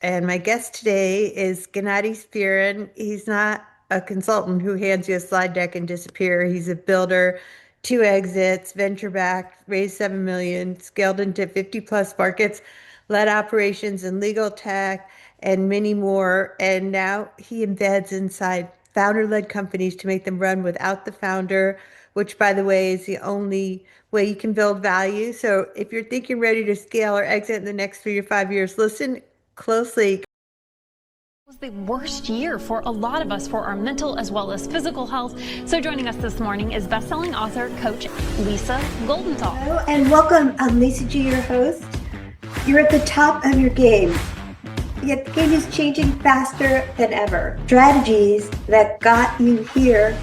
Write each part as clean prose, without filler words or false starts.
And my guest today is Gennady Spirin. He's not a consultant who hands you a slide deck and disappear. He's a builder, two exits, venture backed, raised 7 million, scaled into 50 plus markets, led operations in legal tech and many more. And now he embeds inside founder-led companies to make them run without the founder, which by the way is the only way you can build value. So if you're thinking ready to scale or exit in the next 3 to 5 years, listen closely. Was the worst year for a lot of us for our mental as well as physical health. So joining us this morning is best-selling author, coach Lisa Goldenthal. Hello and welcome. I'm Lisa G, your host. You're at the top of your game, yet the game is changing faster than ever. Strategies that got you here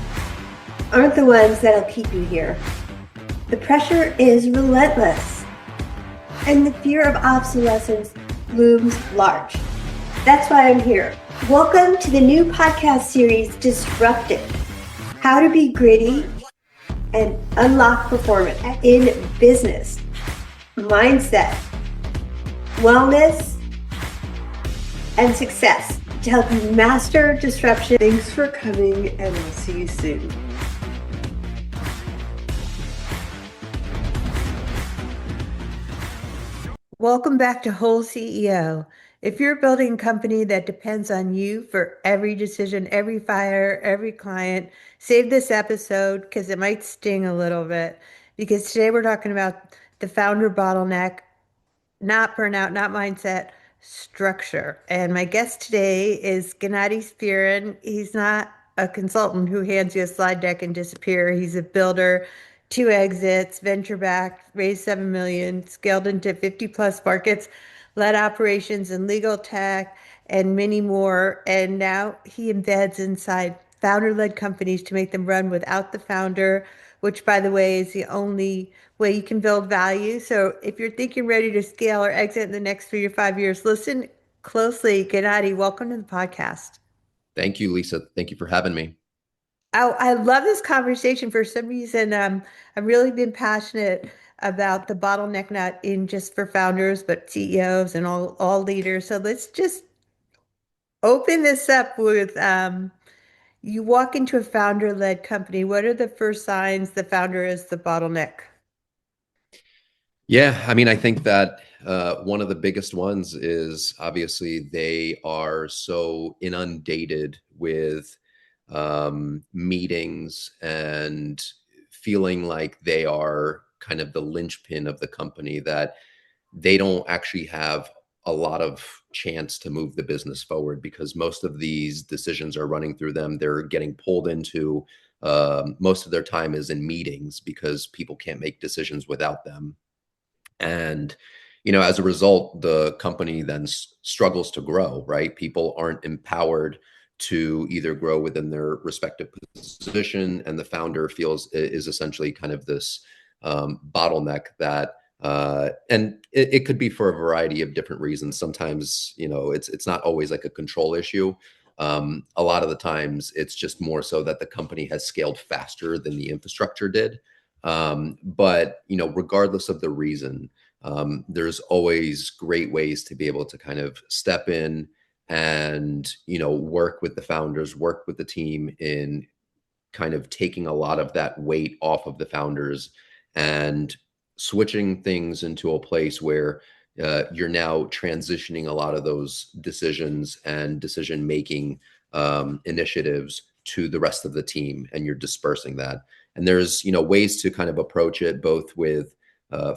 aren't the ones that'll keep you here. The pressure is relentless, and the fear of obsolescence looms large. That's why I'm here. Welcome to the new podcast series, Disrupted: How to Be Gritty and Unlock Performance in Business, Mindset, Wellness, and Success to help you master disruption. Thanks for coming, and we'll see you soon. Welcome back to WholeCEO. If you're building a company that depends on you for every decision, every fire, every client, save this episode because it might sting a little bit. Because today we're talking about the founder bottleneck, not burnout, not mindset, structure. And my guest today is Gennady Spirin. He's not a consultant who hands you a slide deck and disappear. He's a builder, two exits, venture backed, raised 7 million, scaled into 50 plus markets, led operations in legal tech and many more. And now he embeds inside founder-led companies to make them run without the founder, which by the way is the only way you can build value. So if you're thinking ready to scale or exit in the next 3 to 5 years, listen closely. Gennady, welcome to the podcast. Thank you, Lisa. Thank you for having me. I love this conversation. For some reason, I've really been passionate about the bottleneck, not in just for founders, but CEOs and all leaders. So let's just open this up with you walk into a founder-led company. What are the first signs the founder is the bottleneck? Yeah, I think that one of the biggest ones is obviously they are so inundated with meetings and feeling like they are kind of the linchpin of the company, that they don't actually have a lot of chance to move the business forward because most of these decisions are running through them. They're getting pulled into most of their time is in meetings because people can't make decisions without them. And as a result, the company then struggles to grow, right? People aren't empowered to either grow within their respective position, and the founder feels is essentially kind of this bottleneck that and it could be for a variety of different reasons. Sometimes it's not always like a control issue. A lot of the times it's just more so that the company has scaled faster than the infrastructure did. But regardless of the reason, there's always great ways to be able to kind of step in and work with the founders, work with the team in kind of taking a lot of that weight off of the founders and switching things into a place where you're now transitioning a lot of those decisions and decision making initiatives to the rest of the team, and you're dispersing that. And there's ways to kind of approach it, both with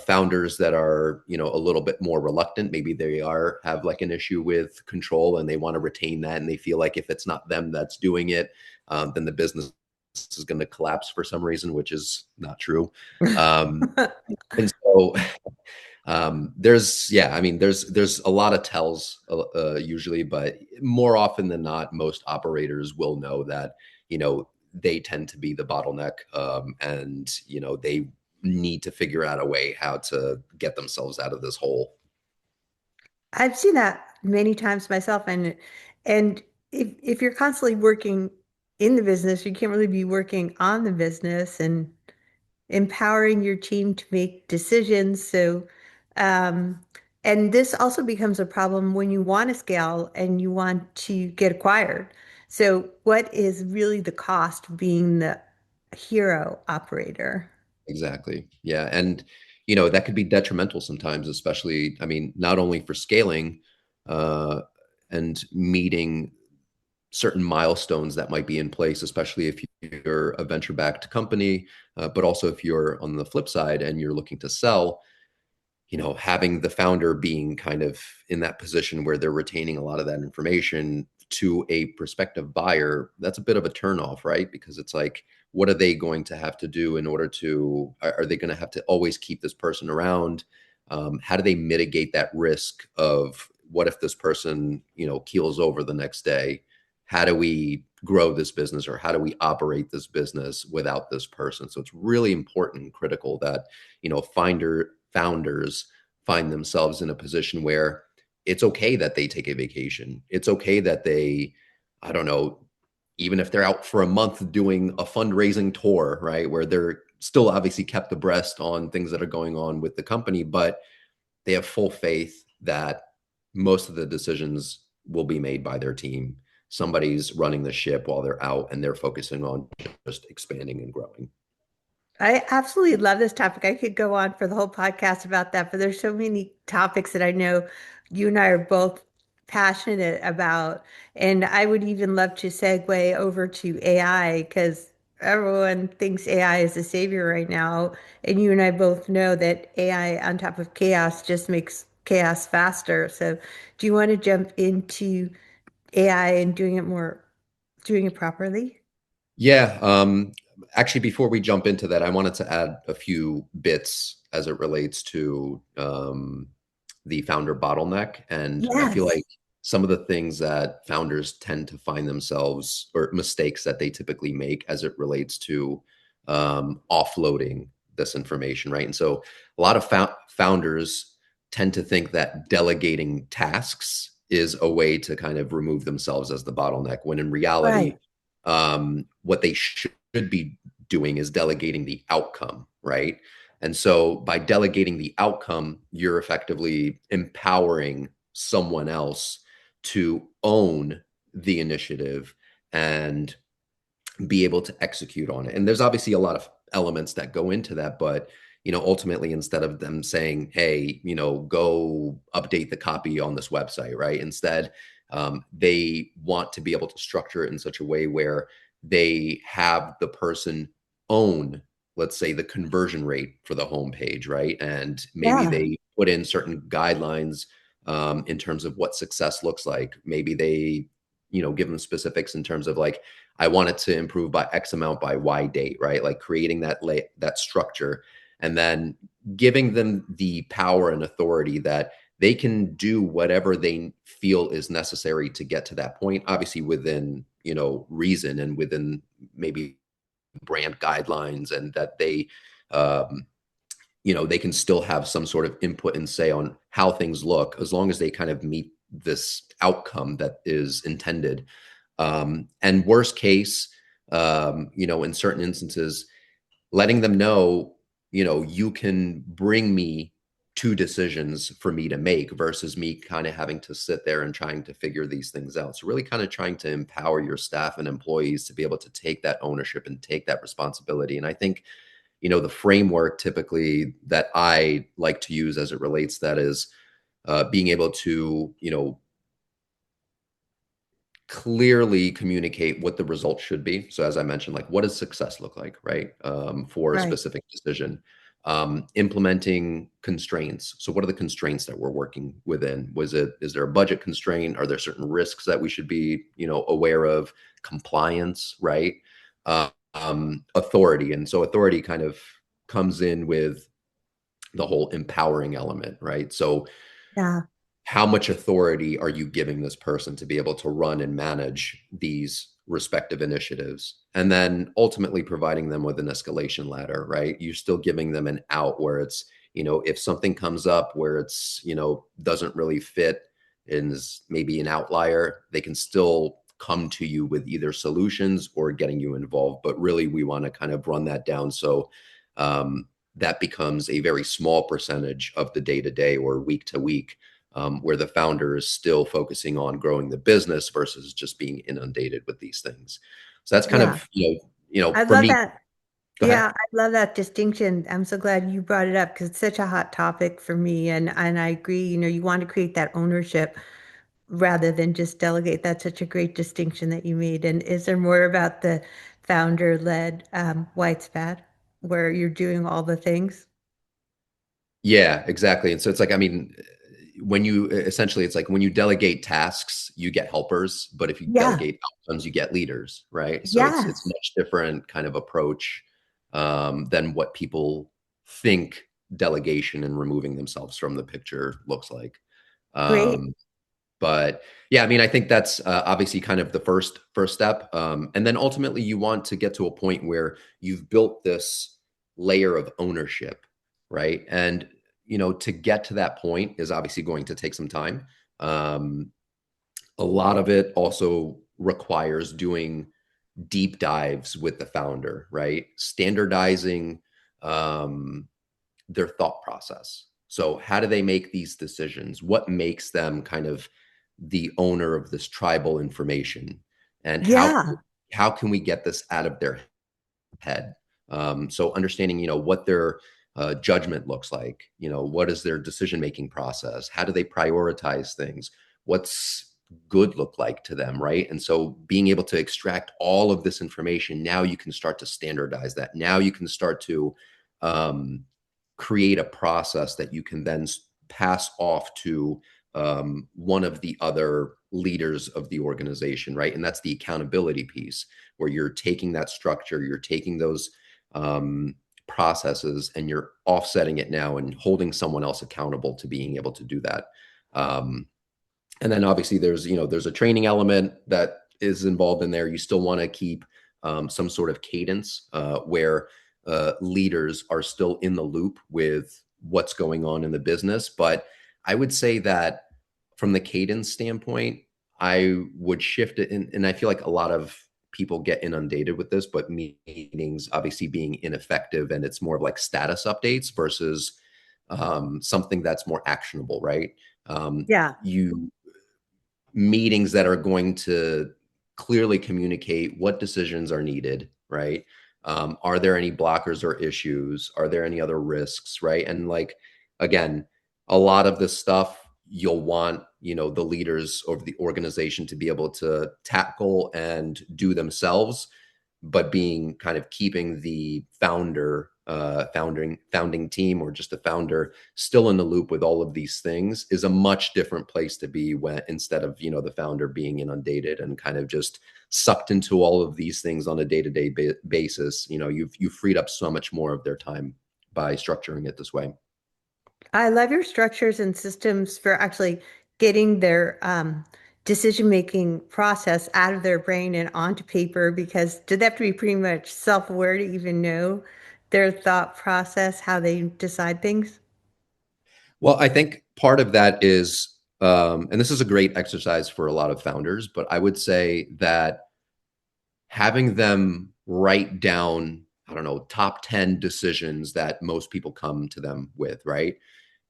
founders that are a little bit more reluctant. Maybe they have like an issue with control and they want to retain that, and they feel like if it's not them that's doing it, then the business is going to collapse for some reason, which is not true. And so there's a lot of tells usually, but more often than not, most operators will know that they tend to be the bottleneck, and they need to figure out a way how to get themselves out of this hole. I've seen that many times myself, and if you're constantly working in the business, you can't really be working on the business and empowering your team to make decisions. So, um, And this also becomes a problem when you want to scale and you want to get acquired. So, what is really the cost of being the hero operator? Exactly. Yeah. And, that could be detrimental sometimes, especially, I mean, not only for scaling uh, and meeting certain milestones that might be in place, especially if you're a venture backed company, but also if you're on the flip side and you're looking to sell, having the founder being kind of in that position where they're retaining a lot of that information to a prospective buyer, that's a bit of a turnoff, right? Because it's like, what are they going to have to do in order to, are they going to have to always keep this person around? How do they mitigate that risk of what if this person, keels over the next day? How do we grow this business, or how do we operate this business without this person? So it's really important and critical that, founders find themselves in a position where it's okay that they take a vacation. It's okay that they, I don't know, even if they're out for a month doing a fundraising tour, right? Where they're still obviously kept abreast on things that are going on with the company, but they have full faith that most of the decisions will be made by their team. Somebody's running the ship while they're out and they're focusing on just expanding and growing. I absolutely love this topic. I could go on for the whole podcast about that, but there's so many topics that I know you and I are both passionate about. And I would even love to segue over to AI because everyone thinks AI is the savior right now. And you and I both know that AI on top of chaos just makes chaos faster. So do you want to jump into AI and doing it properly? Yeah. Actually, before we jump into that, I wanted to add a few bits as it relates to the founder bottleneck. And I feel Yes. like some of the things that founders tend to find themselves, or mistakes that they typically make as it relates to offloading this information, right? And so a lot of founders tend to think that delegating tasks is a way to kind of remove themselves as the bottleneck, when in Right. reality, what they should be doing is delegating the outcome, right? And so by delegating the outcome, you're effectively empowering someone else to own the initiative and be able to execute on it. And there's obviously a lot of elements that go into that, but ultimately, instead of them saying, "Hey, go update the copy on this website," right? Instead, they want to be able to structure it in such a way where they have the person own, let's say, the conversion rate for the homepage, right? And maybe Yeah. they put in certain guidelines in terms of what success looks like. Maybe they, give them specifics in terms of like, I want it to improve by X amount by Y date, right? Like creating that structure, and then giving them the power and authority that they can do whatever they feel is necessary to get to that point. Obviously, within reason and within maybe brand guidelines, and that um, they can still have some sort of input and say on how things look, as long as they kind of meet this outcome that is intended. And worst case, in certain instances, letting them know, you can bring me two decisions for me to make versus me kind of having to sit there and trying to figure these things out. So really kind of trying to empower your staff and employees to be able to take that ownership and take that responsibility. And I think, the framework typically that I like to use as it relates, that is being able to, clearly communicate what the results should be. So as I mentioned, like, what does success look like, right? For a Right. specific decision. Implementing constraints. So what are the constraints that we're working within? Is there a budget constraint? Are there certain risks that we should be, aware of? Compliance, right? Authority. And so authority kind of comes in with the whole empowering element, right? So Yeah. how much authority are you giving this person to be able to run and manage these respective initiatives, and then ultimately providing them with an escalation ladder, right? You're still giving them an out where it's, if something comes up where it's, doesn't really fit and is maybe an outlier, they can still come to you with either solutions or getting you involved. But really, we want to kind of run that down so that becomes a very small percentage of the day to day or week to week, where the founder is still focusing on growing the business versus just being inundated with these things. So that's kind Yeah. of, I for love me. that. Go ahead. Yeah, I love that distinction. I'm so glad you brought it up because it's such a hot topic for me. And I agree, you want to create that ownership rather than just delegate. That's such a great distinction that you made. And is there more about the founder-led white spat where you're doing all the things? Yeah, exactly. And so it's like, I mean, when you essentially, it's like when you delegate tasks, you get helpers, but if you Yeah. delegate outcomes, you get leaders, right? So it's Yes. much different kind of approach, than what people think delegation and removing themselves from the picture looks like. Great. Um, but yeah, I mean, I think that's obviously kind of the first step, and then ultimately you want to get to a point where you've built this layer of ownership, right? And to get to that point is obviously going to take some time. Um, a lot of it also requires doing deep dives with the founder, right? Standardizing um, their thought process. So, how do they make these decisions? What makes them kind of the owner of this tribal information? And Yeah. how can we get this out of their head? So, understanding, what their judgment looks like. What is their decision making process? How do they prioritize things? What's good look like to them, right? And so being able to extract all of this information, now you can start to standardize that. Now you can start to um, create a process that you can then pass off to one of the other leaders of the organization, right? And that's the accountability piece, where you're taking that structure, you're taking those um, processes, and you're offsetting it now and holding someone else accountable to being able to do that. Um, and then obviously there's a training element that is involved in there. You still want to keep some sort of cadence, where leaders are still in the loop with what's going on in the business. But I would say that from the cadence standpoint, I would shift it, and I feel like a lot of people get inundated with this, but meetings obviously being ineffective, and it's more of like status updates versus something that's more actionable, right? Yeah. You meetings that are going to clearly communicate what decisions are needed, right? Are there any blockers or issues? Are there any other risks, right? And like, again, a lot of this stuff you'll want, the leaders of the organization to be able to tackle and do themselves, but being kind of keeping the founding team, or just the founder, still in the loop with all of these things, is a much different place to be, when instead of the founder being inundated and kind of just sucked into all of these things on a day-to-day basis. You've freed up so much more of their time by structuring it this way. I love your structures and systems for actually getting their decision-making process out of their brain and onto paper because do they have to be pretty much self-aware to even know their thought process, how they decide things? Well, I think part of that is, and this is a great exercise for a lot of founders, but I would say that having them write down, I don't know, top 10 decisions that most people come to them with, right?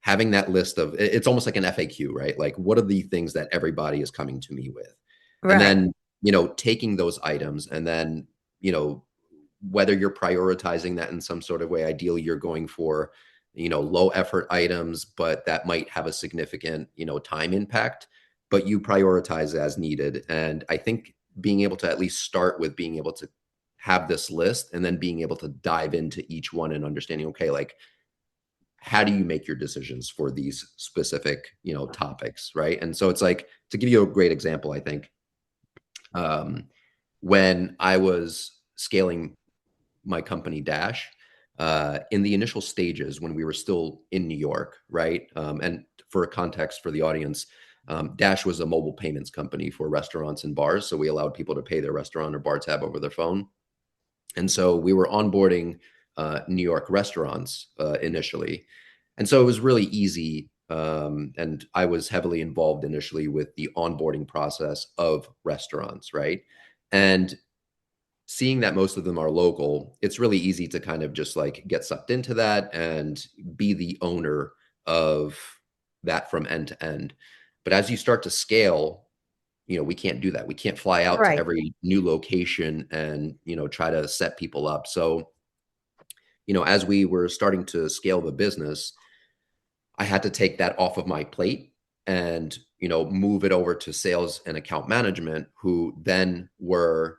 Having that list of, it's almost like an FAQ, right? Like, what are the things that everybody is coming to me with? And Right. then, taking those items, and then, you know, whether you're prioritizing that in some sort of way, ideally you're going for, low effort items, but that might have a significant, time impact, but you prioritize as needed. And I think being able to at least start with being able to have this list, and then being able to dive into each one and understanding, okay, like, how do you make your decisions for these specific, topics, right? And so it's like, to give you a great example, I think, um, when I was scaling my company Dash, in the initial stages when we were still in New York, right? And for a context for the audience, Dash was a mobile payments company for restaurants and bars. So we allowed people to pay their restaurant or bar tab over their phone. And so we were onboarding New York restaurants initially. And so it was really easy. And I was heavily involved initially with the onboarding process of restaurants, right? And seeing that most of them are local, it's really easy to kind of just like get sucked into that and be the owner of that from end to end. But as you start to scale, we can't do that. We can't fly out to Right. every new location and, try to set people up. So, as we were starting to scale the business, I had to take that off of my plate and, move it over to sales and account management, who then were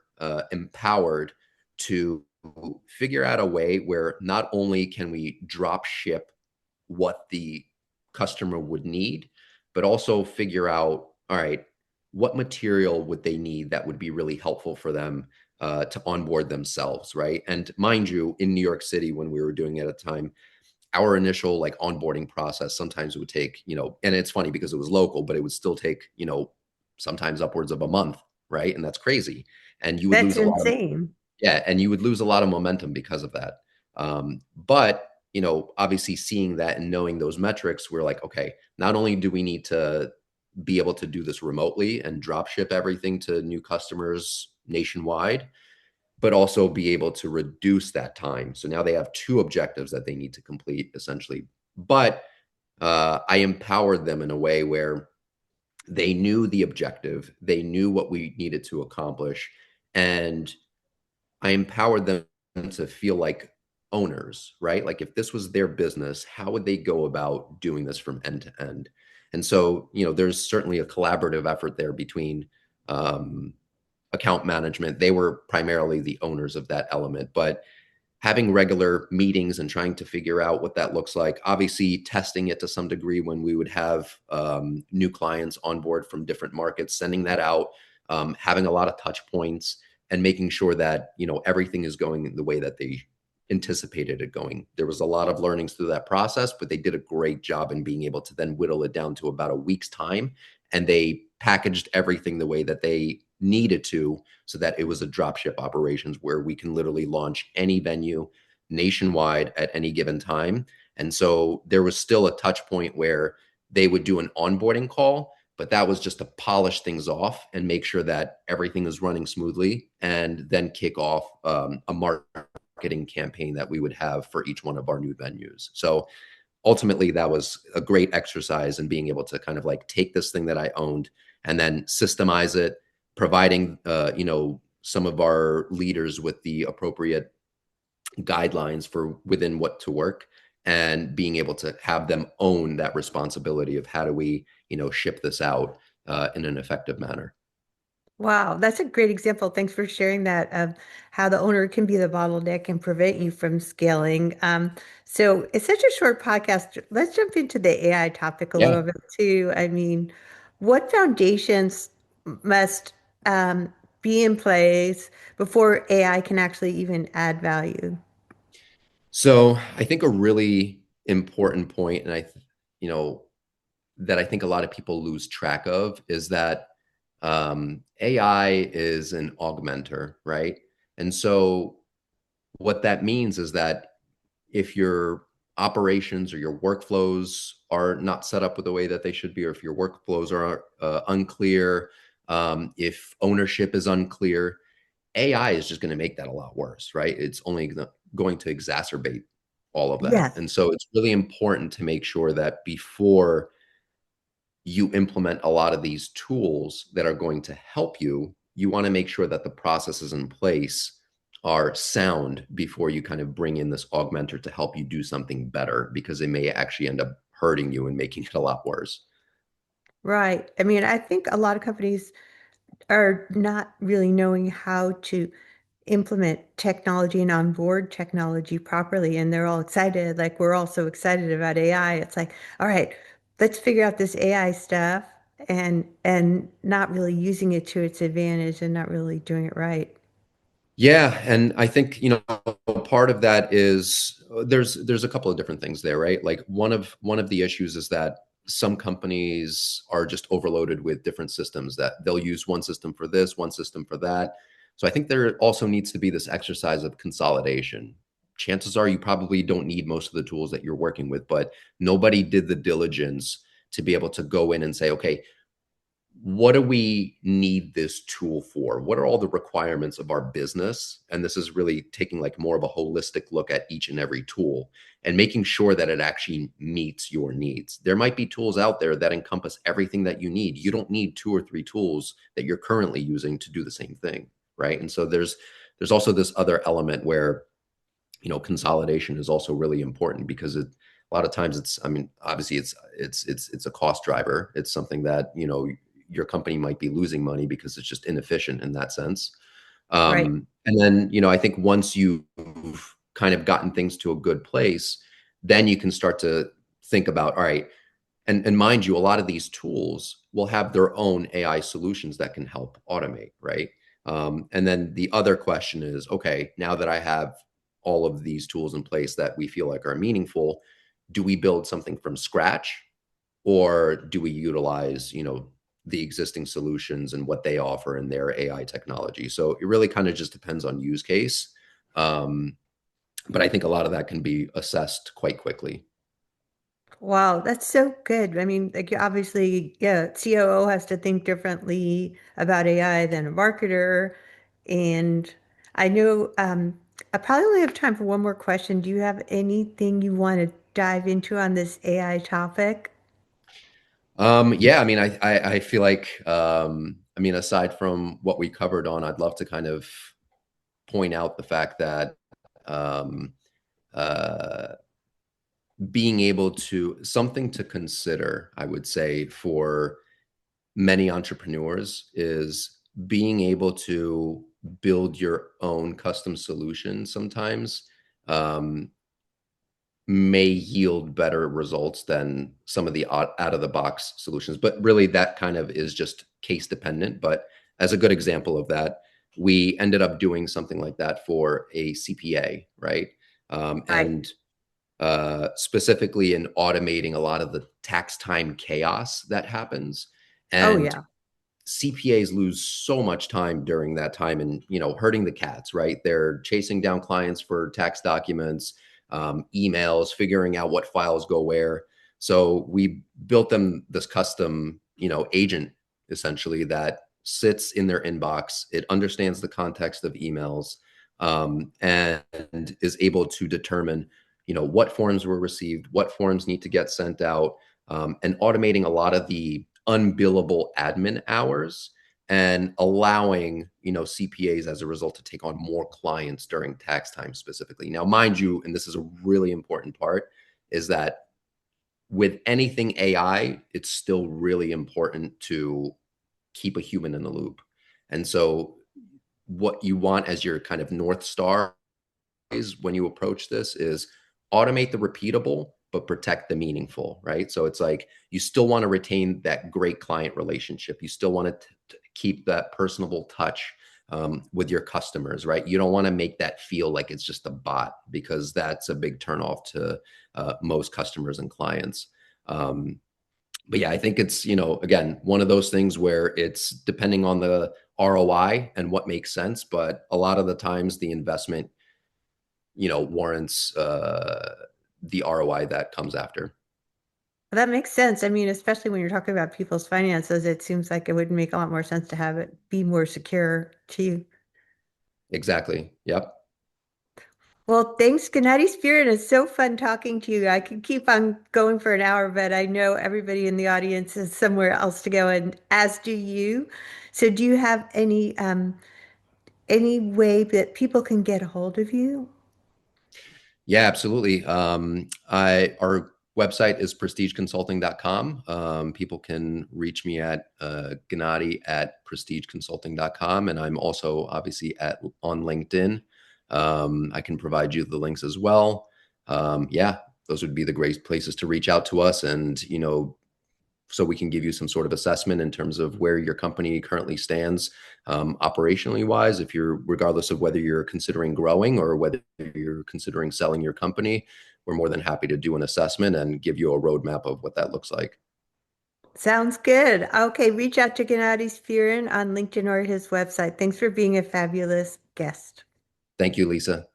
empowered to figure out a way where not only can we drop ship what the customer would need, but also figure out, all right, what material would they need that would be really helpful for them to onboard themselves, right? And mind you, in New York City, when we were doing it at the time, our initial like onboarding process sometimes would take, and it's funny because it was local, but it would still take, sometimes upwards of a month, right? And that's crazy. And you would That's lose a lot of, insane. yeah, and you would lose a lot of momentum because of that. But obviously seeing that and knowing those metrics, we're like, okay, not only do we need to be able to do this remotely and drop ship everything to new customers nationwide, but also be able to reduce that time. So now they have two objectives that they need to complete essentially. But I empowered them in a way where they knew the objective, they knew what we needed to accomplish, and I empowered them to feel like owners, right? Like if this was their business, how would they go about doing this from end to end? And so, there's certainly a collaborative effort there between account management. They were primarily the owners of that element, but having regular meetings and trying to figure out what that looks like, obviously testing it to some degree when we would have new clients on board from different markets, sending that out, having a lot of touch points and making sure that everything is going the way that they anticipated it going. There was a lot of learnings through that process, but they did a great job in being able to then whittle it down to about a week's time, and they packaged everything the way that they needed to, so that it was a drop ship operations where we can literally launch any venue nationwide at any given time. And so there was still a touch point where they would do an onboarding call, but that was just to polish things off and make sure that everything is running smoothly, and then kick off a marketing campaign that we would have for each one of our new venues. So ultimately, that was a great exercise in being able to kind of like take this thing that I owned and then systemize it, providing some of our leaders with the appropriate guidelines for within what to work, and being able to have them own that responsibility of how do we ship this out in an effective manner. Wow, that's a great example. Thanks for sharing that of how the owner can be the bottleneck and prevent you from scaling. So it's such a short podcast. Let's jump into the AI topic a Yeah. little bit too. I mean, what foundations must be in place before AI can actually even add value? So I think a really important point, and you know, that I think a lot of people lose track of, is that AI is an augmenter, right? And so what that means is that if your operations or your workflows are not set up with the way that they should be, or if your workflows are unclear, if ownership is unclear, AI is just going to make that a lot worse, right? It's only going to exacerbate all of that. Yes. And so it's really important to make sure that before you implement a lot of these tools that are going to help you, you want to make sure that the processes in place are sound before you kind of bring in this augmenter to help you do something better, because it may actually end up hurting you and making it a lot worse. Right. I mean, I think a lot of companies are not really knowing how to implement technology and onboard technology properly. And they're all excited. Like we're all so excited about AI. It's like, all right, let's figure out this AI stuff and not really using it to its advantage and not really doing it right. Yeah, and I think part of that is there's a couple of different things there, right? Like one of the issues is that some companies are just overloaded with different systems, that they'll use one system for this, one system for that. So I think there also needs to be this exercise of consolidation. Chances are you probably don't need most of the tools that you're working with, but nobody did the diligence to be able to go in and say, okay, what do we need this tool for? What are all the requirements of our business? And this is really taking like more of a holistic look at each and every tool and making sure that it actually meets your needs. There might be tools out there that encompass everything that you need. You don't need two or three tools that you're currently using to do the same thing, right? And so there's also this other element where, consolidation is also really important because a lot of times it's, I mean, obviously it's a cost driver. It's something that, your company might be losing money because it's just inefficient in that sense. Right. And then, I think once you've kind of gotten things to a good place, then you can start to think about, all right, and mind you, a lot of these tools will have their own AI solutions that can help automate, right? And then the other question is, okay, now that I have all of these tools in place that we feel like are meaningful, do we build something from scratch, or do we utilize, the existing solutions and what they offer in their AI technology? So it really kind of just depends on use case. Um, but I think a lot of that can be assessed quite quickly. Wow, that's so good. I mean, like obviously, yeah, COO has to think differently about AI than a marketer. And I know I probably only have time for one more question. Do you have anything you want to dive into on this AI topic? Yeah, I mean, I feel like, I mean, aside from what we covered on, I'd love to kind of point out the fact that um, uh, being able to something to consider, I would say, for many entrepreneurs is being able to build your own custom solution sometimes. Um, may yield better results than some of the out of the box solutions. But really, that kind of is just case dependent. But as a good example of that, we ended up doing something like that for a CPA, right? Right. And specifically in automating a lot of the tax time chaos that happens. Oh, And yeah. CPAs lose so much time during that time and, herding the cats, right? They're chasing down clients for tax documents, emails, figuring out what files go where. So we built them this custom, agent essentially that sits in their inbox. It understands the context of emails, and is able to determine, what forms were received, what forms need to get sent out, and automating a lot of the unbillable admin hours and allowing, CPAs as a result to take on more clients during tax time specifically. Now, mind you, and this is a really important part, is that with anything AI, it's still really important to keep a human in the loop. And so what you want as your kind of North Star is when you approach this is automate the repeatable but protect the meaningful, right? So it's like you still want to retain that great client relationship. You still want to keep that personable touch with your customers, right? You don't want to make that feel like it's just a bot, because that's a big turnoff to most customers and clients. um, but yeah, I think it's, again, one of those things where it's depending on the ROI and what makes sense, but a lot of the times the investment, warrants the ROI that comes after. Well, that makes sense. I mean, especially when you're talking about people's finances, it seems like it would make a lot more sense to have it be more secure to you. Exactly. Yep. Well, thanks, Gennady Spirin. It's so fun talking to you. I could keep on going for an hour, but I know everybody in the audience is somewhere else to go, and as do you. So, do you have any way that people can get a hold of you? Yeah, absolutely. Our website is prestigeconsulting.com. People can reach me at Gennady at prestigeconsulting.com. And I'm also obviously on LinkedIn. I can provide you the links as well. Yeah, those would be the great places to reach out to us. And, so we can give you some sort of assessment in terms of where your company currently stands, operationally wise. If you're, regardless of whether you're considering growing or whether you're considering selling your company, we're more than happy to do an assessment and give you a roadmap of what that looks like. Sounds good. Okay, reach out to Gennady Spirin on LinkedIn or his website. Thanks for being a fabulous guest. Thank you, Lisa.